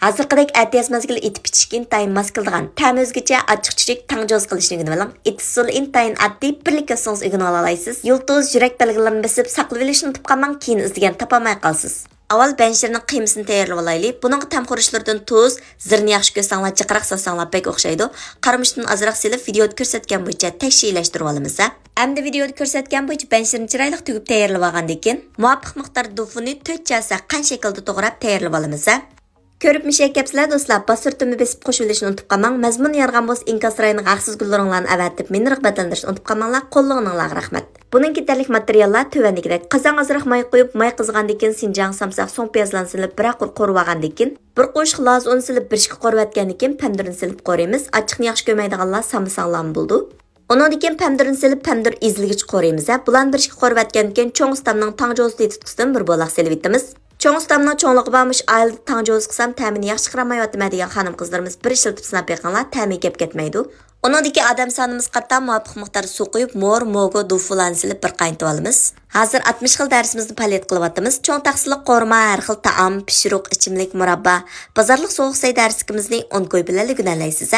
Hazırqidek әтияс мәзгіл etib içishga intayin mos keladigan, ta'mi o'zgacha ochiq-chuchuk tangjoz qilishni o'rganib oling. Usul intayin oddiy birlik ko'rsangiz o'rganib olasiz. Yulduz yurak belgilarini besib saqlab olishni unutib qolmang, keyin izlagan topolmay qolsiz. Avval benshirning qiymasini tayyorlab olaylik. Buning tam xurishlardan tuz, zirni yaxshi ko'rsanglar, jiqroq solsanglar bek o'xshaydi. Qarmishdan azroq silib videoda ko'rsatgan bo'yicha tekshirlashtirib olamiz. Endi videoda ko'rsatgan bo'yicha benshirni chiroyli tugib tayyorlab olgandan keyin muvofiq miqdor dufini 4 kasa qan shaklda to'g'rab tayyorlab olamiz. Ko'rib mishakapsizlar do'stlar, bostirtimni besib qo'shib olishni unutib qolmang. Mazmun yargan bo'lsa inkas rayoniga haqsiz gullaringlarni avatib, meni rag'batlantirishni unutib qolmanglar. Qo'llag'inglarga rahmat. Buning ketarlik materiallar tövəndikidek. Qazan azroq may qo'yib, may qizgandan keyin sinjang samsaq, so'ng piyazlarni silib, bir qur qo'rib olgandan keyin, bir qo'shiq loz un silib, bir ishga qo'rib atgandan keyin pomidorni silib qo'raymiz. Achchiqni yaxshi ko'rmaydiganlar samsaqlarni bo'ldi. Undan keyin pomidorni silib, pomidor izligich qo'raymiz. Bularni bir ishga qo'rib atgandan keyin cho'ng ustamning tangjo'zi tutqisidan bir bo'laq silib etamiz. Cho'ng ustamning cho'ngligi bormish, oilada tangjo'z qilsam ta'mini yaxshi qiramayotma degan xonim qizlarimiz bir ishlatib sinab beqinglar, ta'mi kep ketmaydi. Uningdagi odam sonimiz qatta muvofiq miqdorda suv quyib, mor, mogo, dufularni silib bir qaynatib olamiz. Hozir 60 xil darsimizni palet qilyapmiz. Cho'ng taqsiliq qo'rma, har xil taom, pishiriq, ichimlik, murabba, bozorlik sovuq say darsikimizni 10 qo'y bilan o'rganaysiz.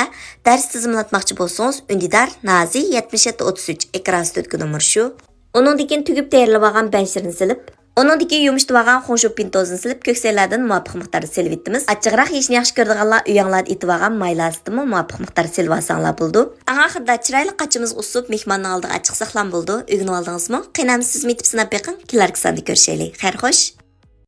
Dars tizimlatmoqchi bo'lsangiz, Undidar Nazi 7733 ekran stüdyo nomeri shu. Uningdagi tugib tayyorlab olgan benshirni silib, uningdagi yumshatib olgan xonshop pintozini silib, ko'ksaylardan muvofiq miqdorda silib etamiz. Achchiqroq yeyishni yaxshi ko'radiganlar uyanglarda etib olgan maylasini muvofiq miqdorda silib olsanglar bo'ldi. Oxirida chiroyli qachimiz usub mehmonning oldiga achchiq saqlan bo'ldi. O'rganib oldingizmi? Qiynamsiz etib sinab beqing. Kelarki sonda ko'rishaylik. Xayr xo'sh.